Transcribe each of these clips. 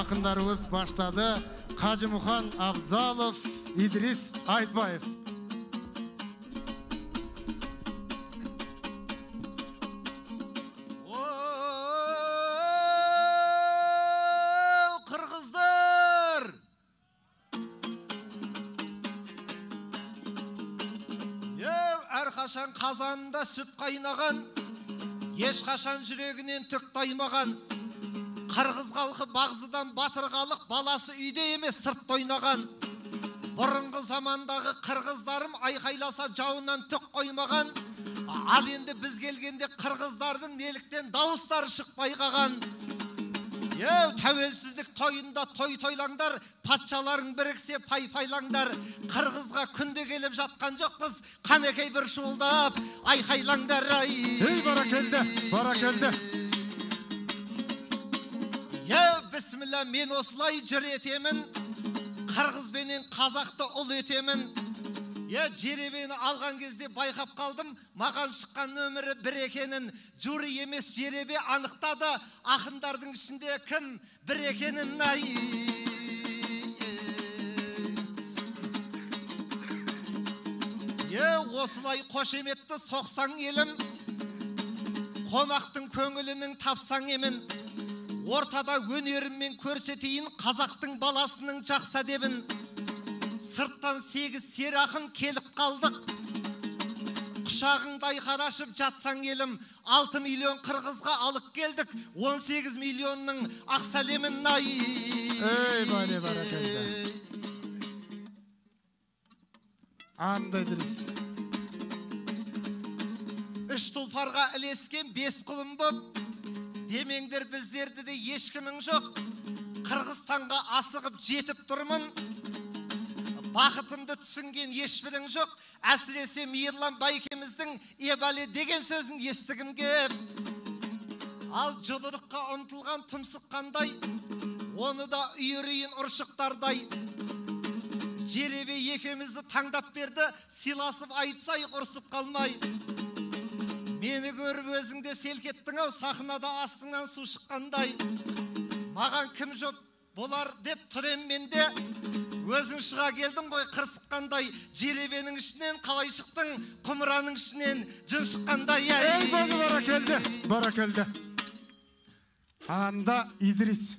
ақындарыбыз баштады. Қажымұхан Абзалов, Идрис Айтбаев. Әрқашан қазанында сүт қайнаған, ешқашан жүрегінен түк таймаған. Қырғыз халқы бағзыдан батыр халық, баласы үйде емес сыртта ойнаған. Бұрынғы замандағы қырғыздарым айқайласа жауынан түк қоймаған. Ал енді біз келгенде қырғыздардың неліктен дауыстары шықпай қалған. Тәуелсіздік тойында той тойлаңдар, патшаларың біріксе пай-пайлаңдар. Қырғызға күнде келіп жатқан жоқпыз, қанекей бір шуылдап айқайлаңдар. Ей, баракелді, баракелді. Бісміллә, мен осылай жыр етемін, қырғыз бенен қазақты ұл етемін. Жеребені алған кезде байқап қалдым, маған шыққан нөмірі бір екенін. Жури емес жеребе анықтады, ақындардың ішінде кім бір екенін. Осылай қошеметті соқсаң елім, қонақтың көңілінің тапсаң емін. Ортада өнеріммен көрсетейін қазақтың баласының жақсы әдебін. Сырттан 8 сері ақын келіп қалдық. Құшағыңды айқарашып жатсаң елім, 6 миллион қырғызға алып келдік, 18 миллионның ақ сәлемін. Ей, бәле, баракелді. Анда Идрис. 3 тұлпарға ілескен 5 құлым боп, демеңдер біздерді де ешкімің жоқ. Қырғызстанға асығып жетіп тұрмын, бақытымды түсінген ешбірің жоқ. Әсіресе Мейірлан Байкеміздің ебәле деген сөзін естігім кеп. Ал жұдырыққа ұмтылған тұмсық қандай, оны да үйірейін ұршықтардай. Жеребе екемізді таңдап берді, сыйласып айтсай ұрсып қалмай. Мені көріп өзіңде селкеттің ау, сахнада астыңнан су шыққандай. Маған кім жоқ болар деп тұрем менде, өзің шыға келдің ғой қырсыққандай. Жеребенің ішінен қалай шықтың, құмыраның ішінен жын шыққандай. Ей, баракелді, баракелді. Анда Идрис.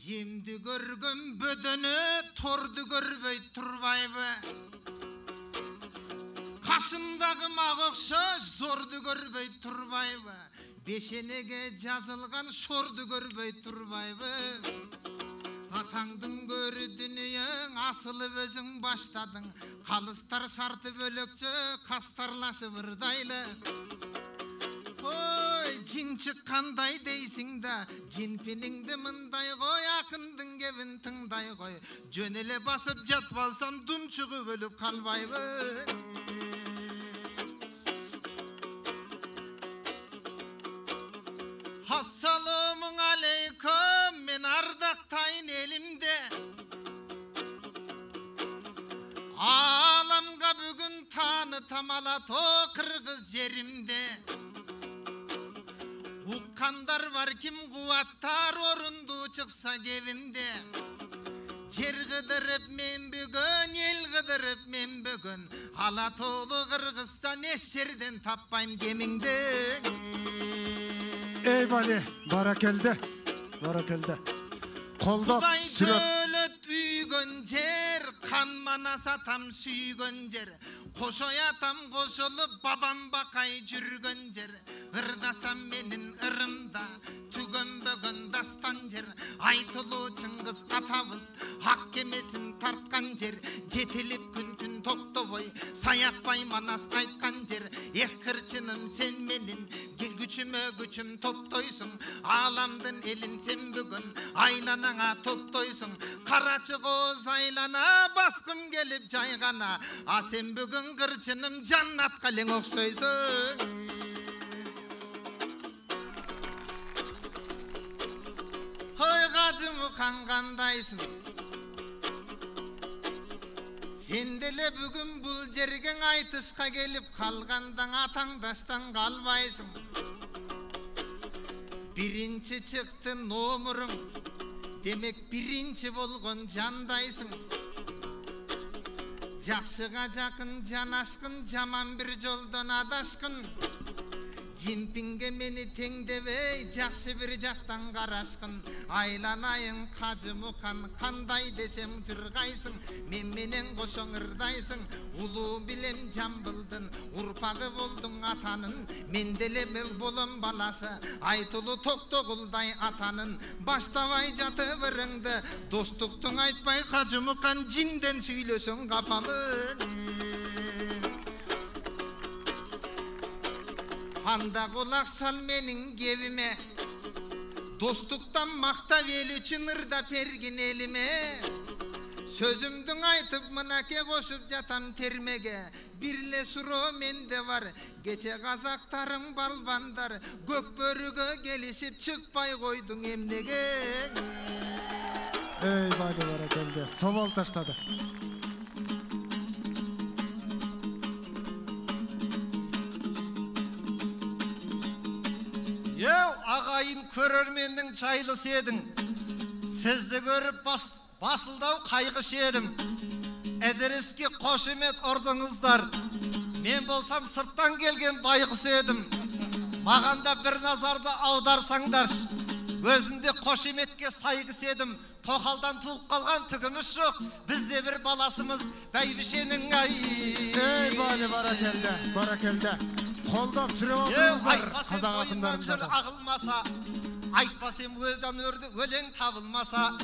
Жемді көргім бөдіні, торды көрбей тұрбайбы. Қасындағы мағықшы зорды көрбей тұрбайбы. Бешенеге жазылған шорды көрбей тұрбайбы. Атаңдың көрі дүниең, асылып өзің баштадың. Қалыстар шарты бөлікші, қастарлашы бірдайлы. Ой, жин шыққандай дейсің да, жинпеніңді мындай қой, ақындың кебін тыңдай қой. Жөнеле басып жатып алсам, думчығы бөліп қалбайбы. Ассаламың алейкум, мен ардақтайын елімде. Аламға бүгін танытам алато қырғыз жерімде. Уққандар бар кім қуаттар орынды шықса кебімде. Жер қыдырып мен бүгін, ел қыдырып мен бүгін. Алатолы Қырғызстан еш жерден таппайым кеміңді. Ей бәле, баракелді, баракелді. Қолдап сүріп. Дөлөт үйгөн жер, қан манасатам сүйгөн жер. Қошоятам қошылып, бабам бақай жүргөн жер. Ырдасам менің ырымда, түгөн бөгөн дастан жер. Айтылу Чыңгыз атабыз, ақ кемесін тартқан жер. Жетеліп күн тоқтовой, саяқпай манас қайтқан жер. Қырчыным сен менің, келгүчіме күчім топтойсың. Аламдың елін сен бүгін, айланаңа топтойсың. Қарачы қоз айлана, басқым келіп жайғана. А сен бүгін қырчыным жаннат қалең оқсойсың. мұқан қандайсың? Сен деле бүгін бұл жерген айтышқа келіп қалғандан атаңдаштан қалбайсың. Бірінші чықты номырың, демек бірінші болған жандайсың. Жақшыға жақын жанашқын, жаман бір жолдан адашқын. Жимпинге мені теңдебей, жақсы бір жақтан қарашқын. Айланайын қажы мұқан, қандай десем жүрғайсың. Мен менен қошоңырдайсың, ұлы білем жамбылдың. Ұрпағы болдың атанын, мен деле болым баласы. Айтылы тоқтоғылдай атанын, баштавай жаты біріңді. Достықтың айтпай қажы мұқан, жинден сөйлесің қапамын. Анда құлақ сал менің кебіме, достықтан мақтап ел үшін ырда перген еліме. Сөзімдің айтып мұнаке қошып жатам термеге, бірле сұро менде бар, кече қазақтарың балбандар, көк бөрігі келісіп шықпай қойдың емнеге. Ey bari barakelde. Saval taşladı. Ағайын көрерменнің жайлысы едің. Сізді көріп басылдау қайғыш едім. Эдереске қошемет ұрдыңыздар. Мен болсам сырттан келген байғыс едім. Мағанда бір назарды аударсаңдар. Өзімде қошеметке сайғыс едім. Тоқалдан туып қалған түгіміз жоқ. Бізде бір баласымыз бәйбішенің ай. Ey bari barakelde. Barakelde. Қолдап сүріп отырыңыздар қазақ ақындарымызға. Ағылмаса, айтпасем өздан өрді өлең табылмаса,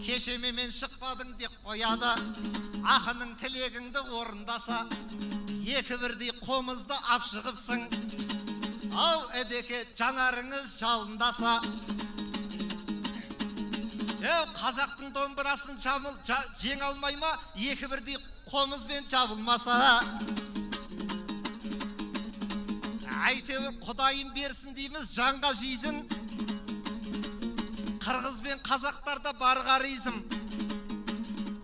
кешемемен шықпадың деп қояды. Ақының тілегіңді орындаса, екі бірдей қомызды апшығыпсың. Ау әдеке жанарыңыз жалындаса. Қазақтың домбырасын жең алмай ма, екі бірдей қомызбен жабылмаса. Әйтеуір Құдайым берсін дейміз жанға жейзін. Қырғыз бен қазақтарда бар қаризым.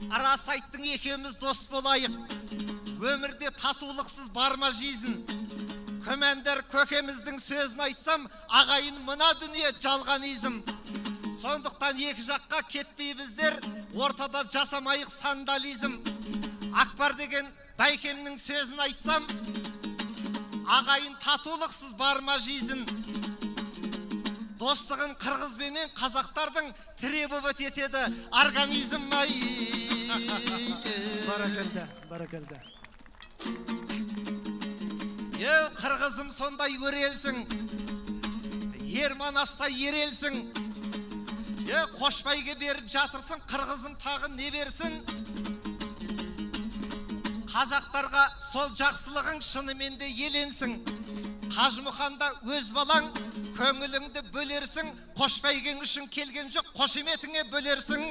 Рас айттың екеуміз дос болайық. Өмірде татулықсыз барма жейзін. Көмәндер көкеміздің сөзін айтсам, ағайын мына дүние жалған изім. Сондықтан екі жаққа кетпей біздер, ортада жасамайық сандализм. Акбар деген бәйкемнің сөзін айтсам, ағайын татулықсыз барма жейзін. Достығын қырғызбенен қазақтардың требовать етеді организм. Barakelde. Barakelde. Қырғызым сондай өрелсің, ерман астай ерелсің. Қошбайге беріп жатырсың, қырғызым тағы не берсін? Қазақтарға сол жақсылығың шынымен де еленсің. Қажымұқанда өз балаң, көңіліңді бөлерсің. Қошбайгең үшін келген жоқ, қошеметіңе бөлерсің.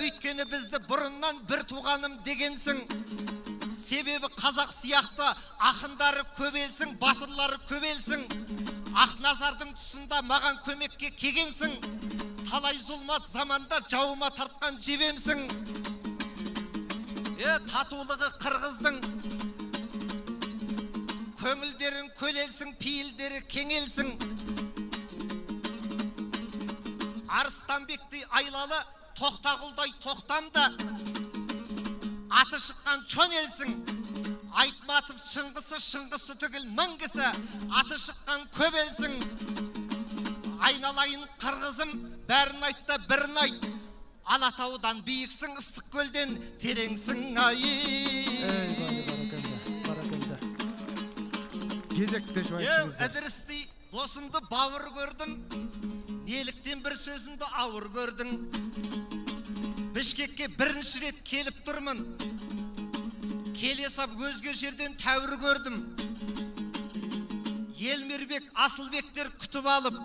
Өйткені бізді бұрыннан бір туғаным дегенсің. Себебі қазақ сияқты ақындары көбелсің, батырлары көбелсің. Ақназардың тұсында маған көмекке кегенсің. Талай зұлмат заманда жауыма тартқан жебемсің. Татулығы қырғыздың, көңілдерін көлелсің, пейілдері кеңелсің. Арыстанбекті айлалы тоқтағылдай тоқтамда, аты шыққан чон елсің. Айтматып шыңғысы түгіл мінгісі, аты шыққан көбелсің. Айналайын қырғызым, бәрін айтта бірін айт. Алатаудан биіксің, ыстық көлден тереңсің. Ey bari barakelde. Кезекте жуайшыңыздар. Әдірістей досымды бауыр көрдім, неліктен бір сөзімді ауыр көрдің. Бішкекке бірінші рет келіп тұрмын, келе сап өзге жерден тәуір көрдім. Елмірбек, Асылбектер күтіп алып,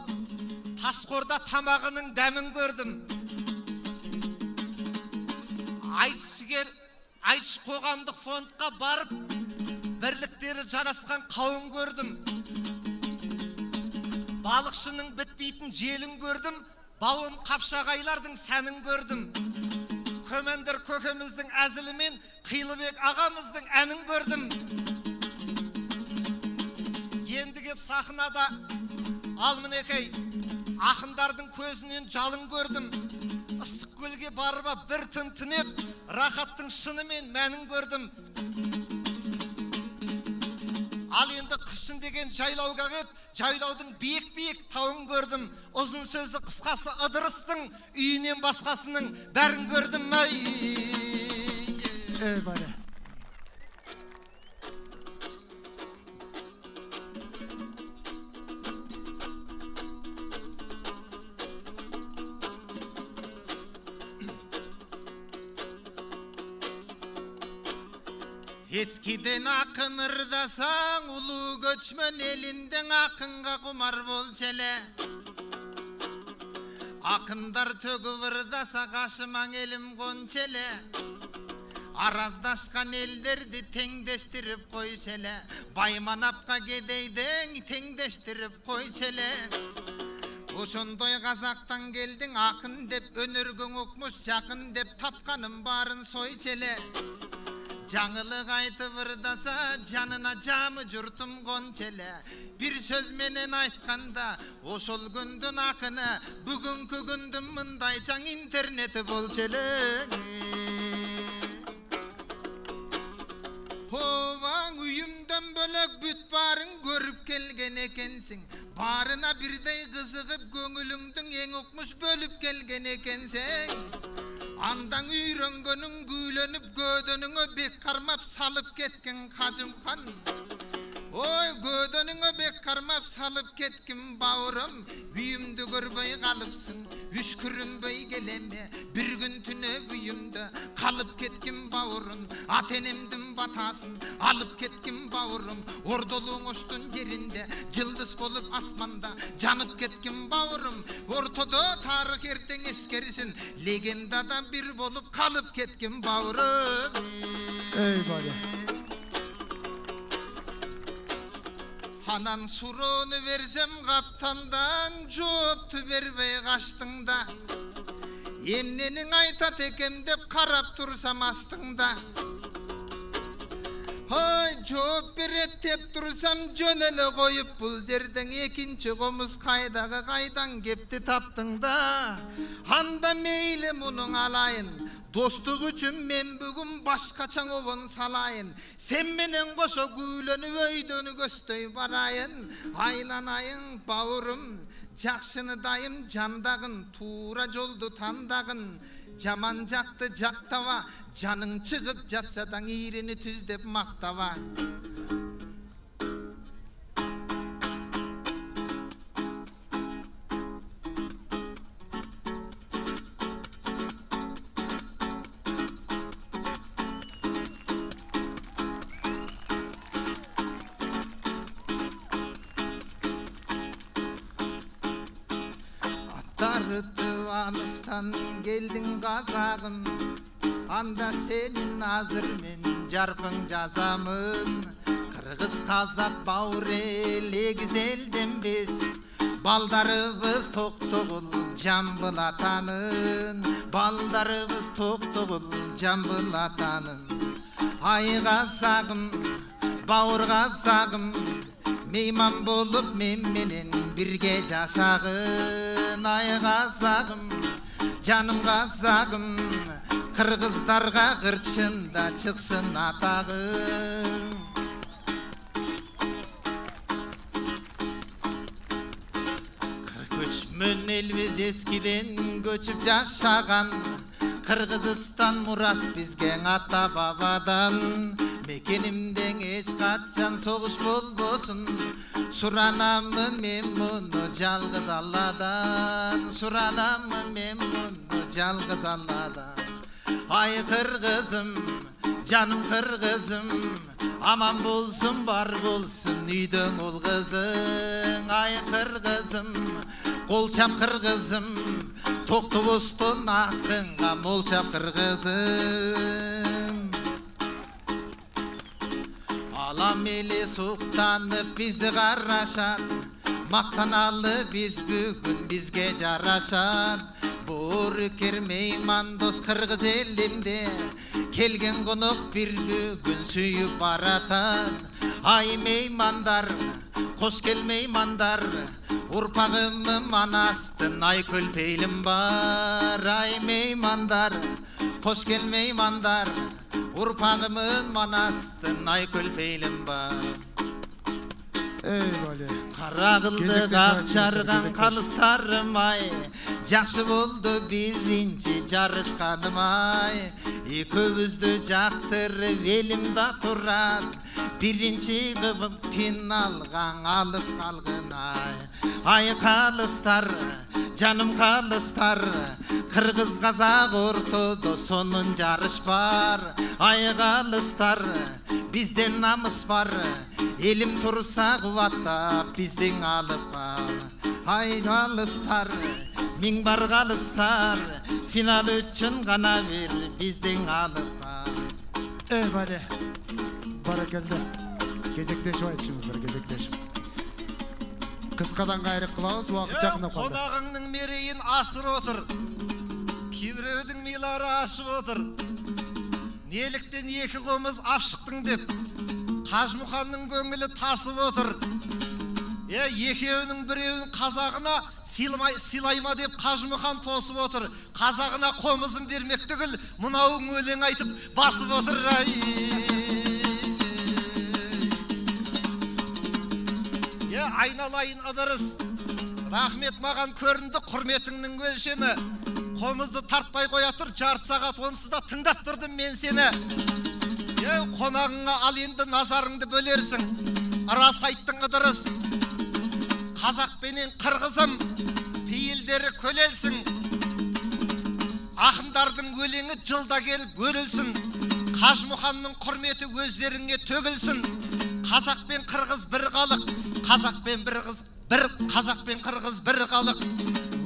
Тасқорда тамағының дәмін көрдім. Айтыс қоғамдық фондқа барып, бірліктері жарасқан қауын көрдім. Балықшының бітпейтін желін көрдім, Бауым Қапшағайлардың сәнін көрдім. Көмендір көкеміздің әзілімен Қилыбек ағамыздың әнін көрдім. Енді кеп сахнада Алмынекей ақындардың көзінен жалын көрдім. Ыстық көлге барыба бір түнтінеп, рахаттың шынымен мәнін көрдім. Ал енді қышын деген жайлауға кеп, жайлаудың биік-биік тауын көрдім. Ұзын сөзді қысқасы ыдырыстың үйінен басқасының бәрін көрдім. Бәле. Eskiden akın ırdasan ulu göçmen elinden akınga kumar bol çele. Akındar tögü ırdasa kaşıman elim konçele. Arazdaşkan ellerdi tengdeştirip koy çele. Baymanapka gedeyden tengdeştirip koy çele. Oşondoy Kazak'tan geldin akın dep önürgün okmuş jakın dep tapkanın barın soy çele. Жаңылық айтып ырдаса, жанына жамы жұртым қончеле. Bir söz menen айтқанда, ошол күндүн акыны, бүгүнкү күндүн мындай чаң интернети болчеле. Hovаң үйүмдөн бөлөк бүт барын көрүп келген экенсиң. Барына бирдей кызыгып көңүлүңдүн эң укмуш бөлүп келген экенсиң. Андан үйрөнгөнүң күйлөнүп көдөнүңө бек кармап салып кеткен Кажымхан. Ой, көдөнүңө бек кармап салып кеткен бауырым, үйүмдү көрбөй калыпсың, үшкүрүнбөй келеме, бир күн түнөп үйүмдө калып кеткен бауырым, ата энемдин батасын алып кеткен бауырым, ордолуң оштун жеринде жылдыз болуп асманда жанып кеткен бауырым, ортодо тарых эртең эскерисин, легендада бир болуп калып кеткен бауырым. Бәле. Анан суроону берсем капталдан жоопту бербей качтың да. Эмнениң айтат экем деп карап турсам астыңда. Ой, жооп берет деп турсам жөн эле коюп бул жерден экинчи комуз кайдагы кайдан кепти таптың да. Анда мейли мунуң алайын. Достук үчүн мен бүгүн башкача обон салайын. Сен менен кошо күйлөнүп өйдөнү көздөй барайын. Айланайын бауырым, жакшыны дайым жандагын, туура жолду тандагын. Жаман жакты жактаба, жаның чыгып жатса да ийрени түз деп мактаба. Darıtı alıstan geldin Kazağım, anda senin hazır men jarpın жазамын. Kırgız Kazak bauр ele güzelden biz, baldarыбыз токтогул жамбыл атанын, балдарыбыз токтогул жамбыл атанын. Ай Kazağım, баур Kazağım, meyman bolup men menен birge жашагын. Ай Kazağım, жаным Kazağım, Kırgızlarga kırçında çıksın atağım. Kırgöçmön elbez eskiden göçüp yaşagan, Kırgızistan muras bizge ata babadan. Mekenimden hiç kaçan soğuş bolbosun, suranamı men bunu жалгыз Allah'dan. Suranamı men bunu жалгыз Allah'dan. Ay Kırgızım, canım Kırgızım, aman bolsun bar bolsun üydün ol kızın. Ay Kırgızım, kolçap Kırgızım, toktu bostun akınga molçap Kırgızım. Alam eli suqtanıp bizdi qarraşat, Maqtanalı biz бүгін bizge жарашат. Burker meyman dost Kırgız elimde. Kelgen konuk bir бүгін suyup baratan. Ay meymandar, hoş gel meymandar. Urpağımı manastın ay kölpeylim var. Ay meymandar, hoş gel meymandar. Urpağımın manastın ay kölpeylim var. Ey bale. Qaragıldı qaqşargan qalıstarım ay. Жақсы болды birinci жарышқаным ay. Екеумізді жақтырып елімда тұрат. Birinci қылып финалға алып қалғын ay. Ay қалыстар, canım қалыстар. Қырғыз қазақ ортада сонун жарыш бар. Ay қалыстар, бізден намыс бар. Elim tursa kuvvatta bizden alıp kal. Ay kalıstar, min bar kalıstar. Final üçün gana ver bizden alıp kal. Ey bale. Barakelde. Gezekleşip aytışыңыздар, gezekleşip. Kıskadan gayrı kılavuz, vakit жақындап қалды. Konağının mereyin asır otur. Kibirödün miları aşıp otur. Nelikten екі қомыз апшықтың деп. Қажымұханның көңілі тасып отыр. Екеуінің біреуін қазағына сыйлайма деп Қажымұхан тосып отыр. Қазағына қомызын бермек түгіл, мынауың өлең айтып басып отыр. Айналайын ыдырыс. Рахмет маған көрінді құрметіңнің өлшемі. Қомызды тартпай қоя тұр, жарты сағат онсыз да тыңдап тұрдым мен сені. Қонағыңа ал енді назарыңды бөлерсің. Рас айттың ыдырыс. Қазақ пенен қырғызым пейілдері көлелсің. Ақындардың өлеңі жылда келіп бөлілсін. Қажымұханның құрметі өздеріңе төгілсін. Қазақ пен қырғыз бір халық. Қазақ пен қырғыз бір халық.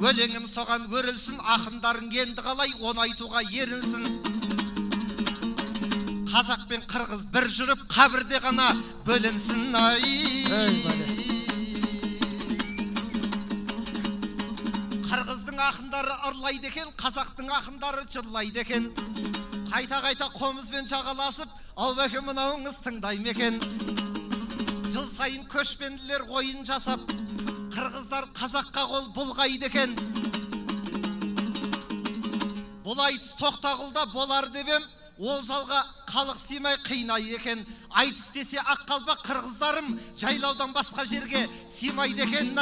Өлеңім соған өрілсін. Ақындарың енді қалай оны айтуға ерінсін. Қазақ пен қырғыз бір жүріп қабірде ғана бөлінсін. Қырғыздың ақындары ырлайды екен, қазақтың ақындары жырлайды екен. Қайта-қайта қомызбен жағаласып, аубәке мынауыңыз тыңдайм екен. Жыл сайын көшпенділер ойын жасап, қырғыздар қазаққа қол бұлғайды екен. Бұл айтыс Тоқтағұлда болар деп ем, ол залға халық сыймай қинай екен. Айтыс десе аққалпақ қырғыздарым жайлаудан басқа жерге сыймайды екен.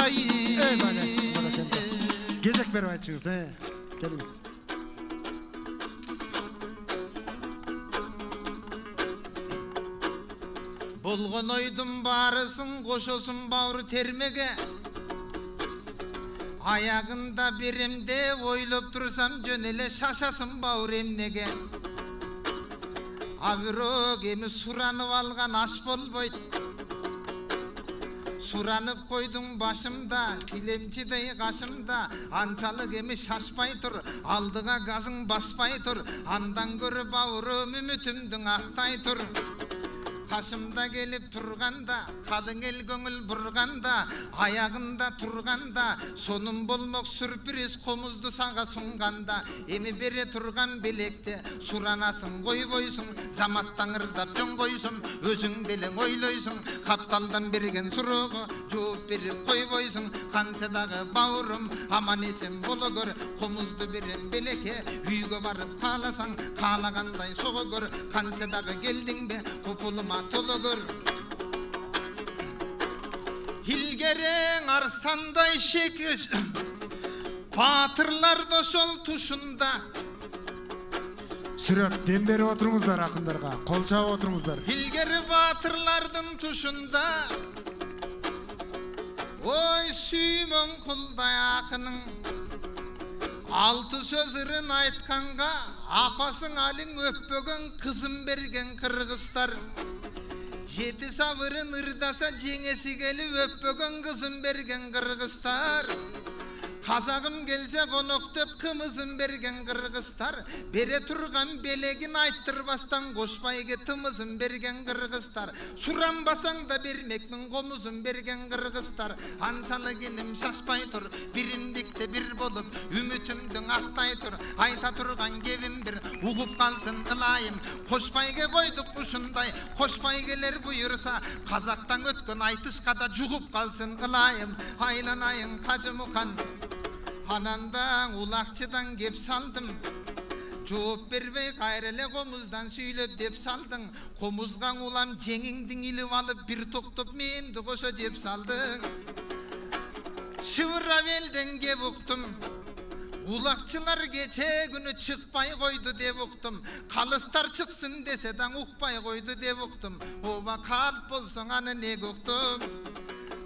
Кезек беріп айтыңыз, келіңіз. Болған ойдың барысын қошосын бауыр термеге. Аяғында беремде ойлап тұрсам жөнеле шашасын бауыр емнеге. Абырок емі сұранып алған аш болбойд. Сұранып қойдың башымда, тілемчідей қашымда. Анчалық емі шашпай тұр, алдыға газың баспай тұр. Андан көріп бауырым үмітімдің ақтай тұр. Қашымда келіп тұрғанда, қалың ел көңіл бұрғанда, аяғында тұрғанда, соным болмақ сүрприз қомызды саңға сұңғанда. Емі бере тұрған белекте, сұранасың қой бойсың, заматтан ырдап жон қойсың, өзің делең ойлойсың, қапталдан берген сұрығы, жауап беріп қой бойсың, қанседағы бауырым, аман есен болы көр, қомызды берем белеке, үйге барып қаласаң, қалағандай соғы көр, қанседағы келдің бе, құпылыма толы көр. Hilgeрең арыстандай шекеш, батырлар да сол тұшында. Сүреп, дем беріп отырыңыздар ақындарға, қол чабып отырыңыздар. Hilgeri батырлардың тұшында, ой сүймін құлдай ақының. Алты сөзірін айтқанға, апасың алың өппеген қызым берген қырғыздар. Жеті сабырын ырдаса жеңесі келіп өппеген қызым берген қырғыздар. Қазағым келсе қонақ деп қымызын берген қырғыздар, бере тұрған белегін айттырбастан қошпайге тымызын берген қырғыздар, суранбасаң да бермекмін қомызын берген қырғыздар. Аншалы келім шашпай тұр, бірімдікте бір болып, үмітімдің ақтай тұр. Айта тұрған кебім бір, ұғып қалсын ылайым. Қошпайге қойдық ұшындай, қошпайгелер бұйырса, қазақтан өткен айтышқа да жұғып қалсын ылайым. Айланайын Қажы Мұқан, анандан улақчыдан кеп салдым. Жооп бербей кайреле комуздан сүйлөп деп салдың. Комузга улам жеңиңдин илип алып бир токтоп менди кошо жеп салдың. Шыбырап элден кеп уктум. Улакчылар кече күнү чыкпай койду деп уктум. Калыстар чыксын десе да укпай койду деп уктум. Оба калп болсоң аны неге уктум?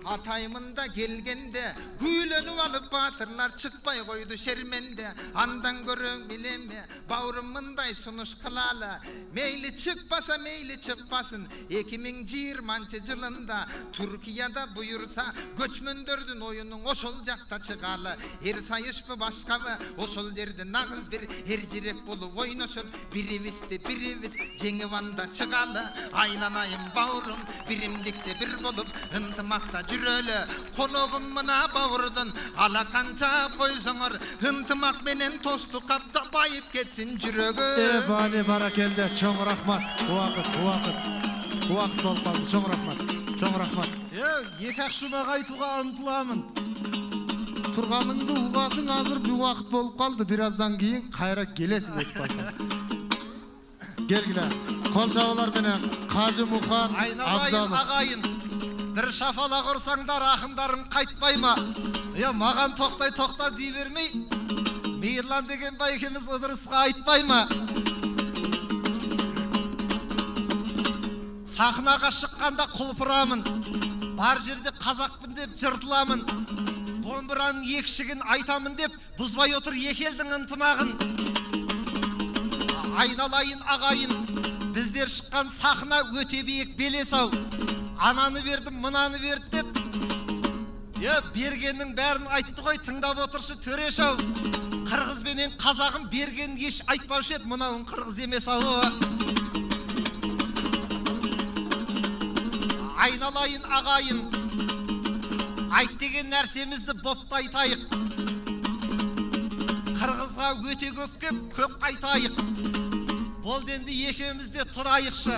Атайымында келгенде күйлөнүп алып батырлар чыкпай койду шерменде. Андан көрөң билеме бауырым мындай сунуш кылалы. Мейли чыкпаса мейли чыкпасын. 2020 жылында Туркияда буйурса көчмөндөрдүн оюнун ошол жакта чыгалы. Эр сайышпы башкабы ошол жерде нагыз бир эржирек болуп ойношуп бирибизди бирибиз жеңип анда чыгалы. Айланайын бауырым биримдикте бир болуп ынтымакта жүрөлө. Коногум мына бауырдун алаканча койсоңор ынтымак менен тостук капта байып кетсин жүрөгү. Бали баракелде, чоң рахмат. Уақыт болуп калды. Чоң рахмат. Эки акшумак айтууга умтуламын. Турганыңды угасың, азыр бир уақыт болуп калды. Бираздан кийин кайра келесиң өтпөсүң. Келгиле. Кол чабуулар менен Қажы Мұқан Айналайын агайын. Бір шафала құрсаңдар ақындарым қайтпайма. Маған тоқта дей бермей, Мейірлан деген байкеміз Ыдырысқа айтпайма. Сахнаға шыққанда құлпырамын, бар жерде қазақпын деп жыртыламын. Домбыраның екшігін айтамын деп бұзбай отыр екі елдің ынтымағын. Айналайын ағайын, біздер шыққан сахна өте биік белес ау. Ананы бердім, мынаны берді деп, бергеннің бәрін айтты ғой, тыңдап отыршы төреш ау. Қырғыз бенен қазағым бергенін еш айтпаушы еді, мынауың қырғыз емес ау. Айналайын ағайын, айт деген нәрсемізді бопта айтайық. Қырғызға өте көп қайтайық. Болденді екеумізде тұрайықшы.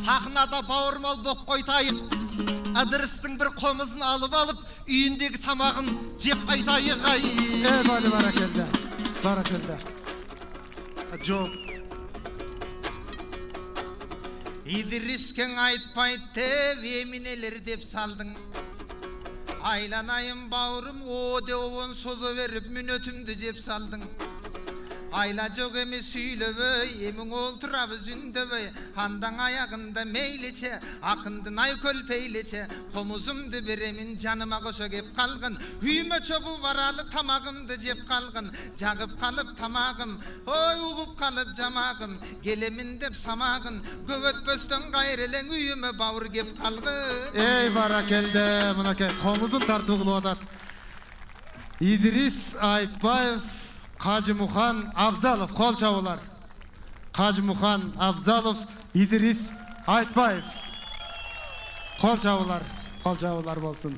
Сахнада бауырмал боп қойтайық. Ыдырыстың бір қомызын алып, үйіндегі тамағын жеп қайтайық. Бали баракелде. Жоқ. Идирискен айтпайт деп еминелер деп салдың. Айланайын бауырым оде оон созо беріп мүнөтімді жеп салдың. Айла жоқ емес сүйлөбөй, емің олтырабыз үндөбөй. Андан аяғында мейлече, ақындын ай көлпейлече. Қомузымды беремін жаныма қошо кеп қалғын. Үйіме чоғу баралы тамағымды жеп қалғын. Жағып қалып тамағым, ой уғып қалып жамағым. Келемін деп самағын, көгөтпөстөн қайрелең үйіме бауыр кеп қалғын. Баракелде, мынакей қомузун тартуу кылып атат. Идрис Айтбаев, Қажы Мұқан Абзалов, қол чабуулар. Қажы Мұқан Абзалов, Идрис Айтбаев. Қол чабуулар болсын.